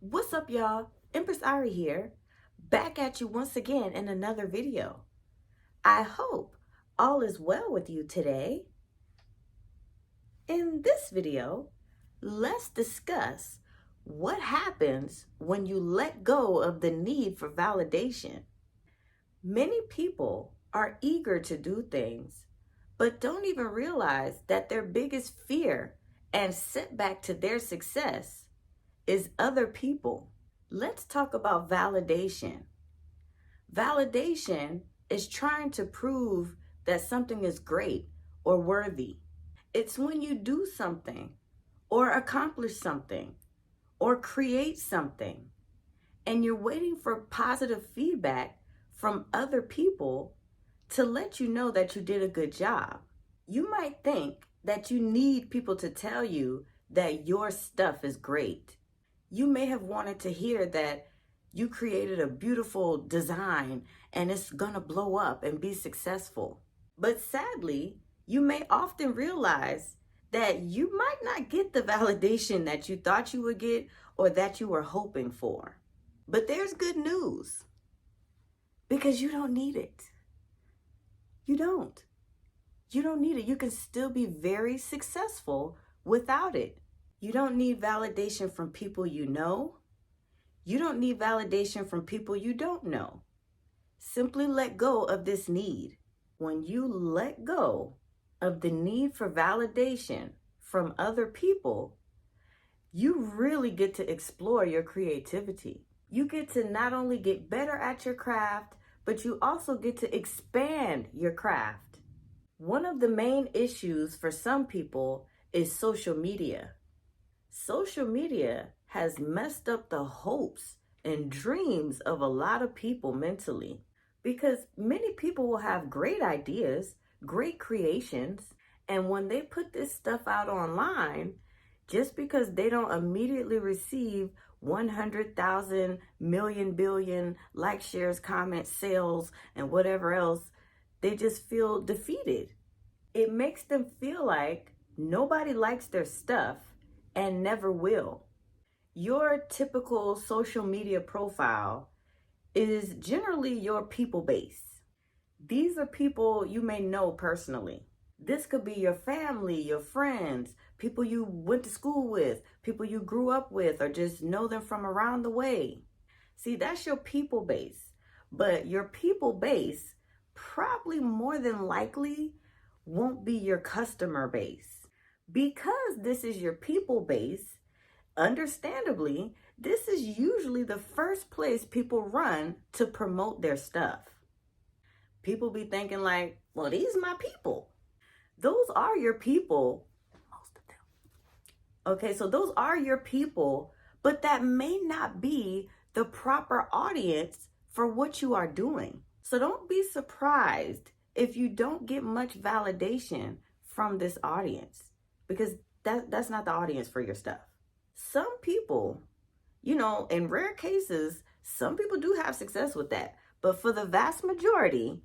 What's up, y'all? Empress Ari here, back at you once again in another video. I hope all is well with you today. In this video, let's discuss what happens when you let go of the need for validation. Many people are eager to do things, but don't even realize that their biggest fear and setback to their success is other people. Let's talk about validation. Validation is trying to prove that something is great or worthy. It's when you do something or accomplish something or create something and you're waiting for positive feedback from other people to let you know that you did a good job. You might think that you need people to tell you that your stuff is great. You may have wanted to hear that you created a beautiful design and it's gonna blow up and be successful. But sadly, you may often realize that you might not get the validation that you thought you would get or that you were hoping for. But there's good news, because you don't need it. You don't. You don't need it. You can still be very successful without it. You don't need validation from people you know. You don't need validation from people you don't know. Simply let go of this need. When you let go of the need for validation from other people, you really get to explore your creativity. You get to not only get better at your craft, but you also get to expand your craft. One of the main issues for some people is social media. Social media has messed up the hopes and dreams of a lot of people mentally, because many people will have great ideas, great creations, and when they put this stuff out online, just because they don't immediately receive 100,000 million billion likes, shares, comments, sales, and whatever else, they just feel defeated. It makes them feel like nobody likes their stuff and never will. Your typical social media profile is generally your people base. These are people you may know personally. This could be your family, your friends, people you went to school with, people you grew up with, or just know them from around the way. See, that's your people base. But your people base probably more than likely won't be your customer base. Because this is your people base, understandably, this is usually the first place people run to promote their stuff. People be thinking like, well, these are my people. Those are your people, most of them. Okay, so those are your people, but that may not be the proper audience for what you are doing. So don't be surprised if you don't get much validation from this audience, because that's not the audience for your stuff. Some people, in rare cases, some people do have success with that. But for the vast majority,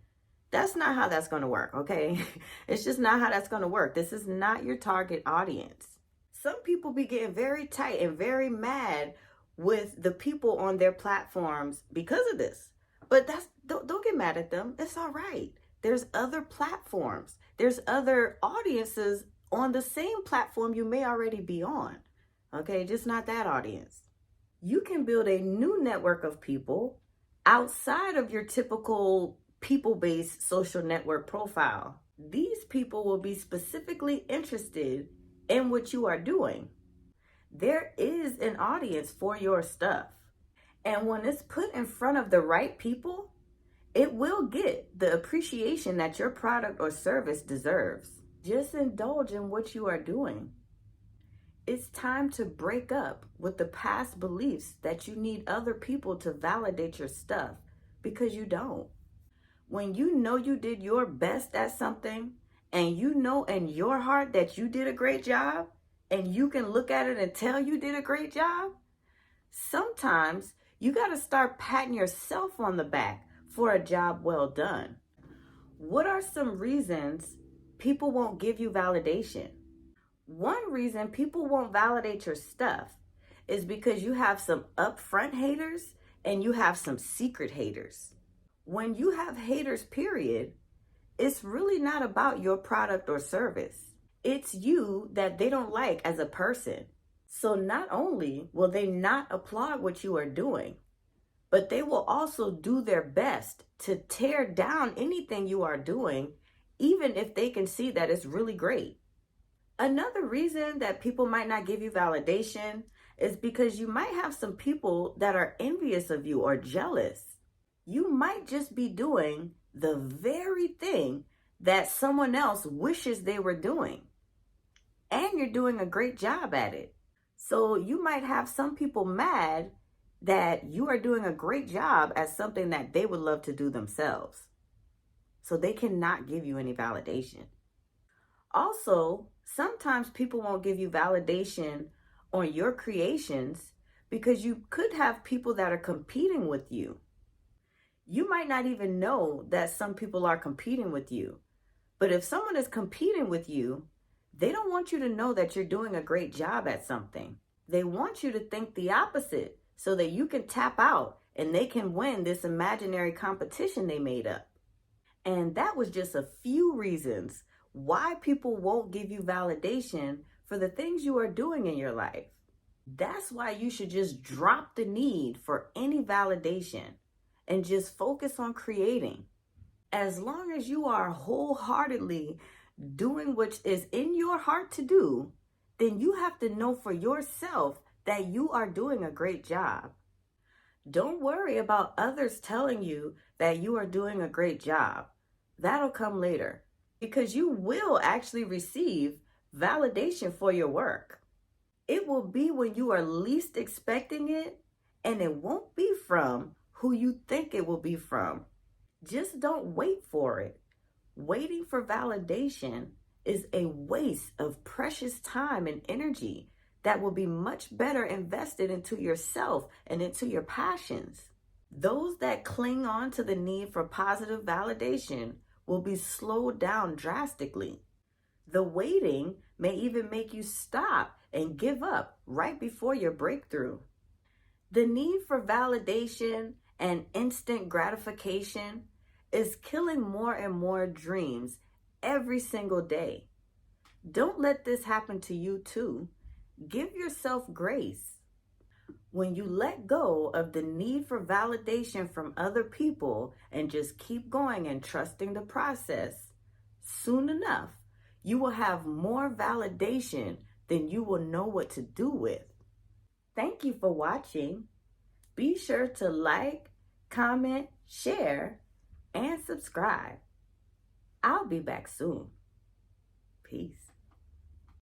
that's not how that's going to work, okay? It's just not how that's going to work. This is not your target audience. Some people be getting very tight and very mad with the people on their platforms because of this. But don't get mad at them. It's all right. There's other platforms. There's other audiences on the same platform you may already be on. Okay, just not that audience. You can build a new network of people outside of your typical people-based social network profile. These people will be specifically interested in what you are doing. There is an audience for your stuff. And when it's put in front of the right people, it will get the appreciation that your product or service deserves. Just indulge in what you are doing. It's time to break up with the past beliefs that you need other people to validate your stuff, because you don't. When you know you did your best at something, and you know in your heart that you did a great job, and you can look at it and tell you did a great job, sometimes you got to start patting yourself on the back for a job well done. What are some reasons people won't give you validation? One reason people won't validate your stuff is because you have some upfront haters and you have some secret haters. When you have haters, period, it's really not about your product or service. It's you that they don't like as a person. So not only will they not applaud what you are doing, but they will also do their best to tear down anything you are doing, even if they can see that it's really great. Another reason that people might not give you validation is because you might have some people that are envious of you or jealous. You might just be doing the very thing that someone else wishes they were doing, and you're doing a great job at it. So you might have some people mad that you are doing a great job at something that they would love to do themselves. So they cannot give you any validation. Also, sometimes people won't give you validation on your creations because you could have people that are competing with you. You might not even know that some people are competing with you. But if someone is competing with you, they don't want you to know that you're doing a great job at something. They want you to think the opposite so that you can tap out and they can win this imaginary competition they made up. And that was just a few reasons why people won't give you validation for the things you are doing in your life. That's why you should just drop the need for any validation and just focus on creating. As long as you are wholeheartedly doing what is in your heart to do, then you have to know for yourself that you are doing a great job. Don't worry about others telling you that you are doing a great job. That'll come later because you will actually receive validation for your work. It will be when you are least expecting it, and it won't be from who you think it will be from. Just don't wait for it. Waiting for validation is a waste of precious time and energy that will be much better invested into yourself and into your passions. Those that cling on to the need for positive validation will be slowed down drastically. The waiting may even make you stop and give up right before your breakthrough. The need for validation and instant gratification is killing more and more dreams every single day. Don't let this happen to you too. Give yourself grace. When you let go of the need for validation from other people and just keep going and trusting the process, soon enough, you will have more validation than you will know what to do with. Thank you for watching. Be sure to like, comment, share, and subscribe. I'll be back soon. Peace.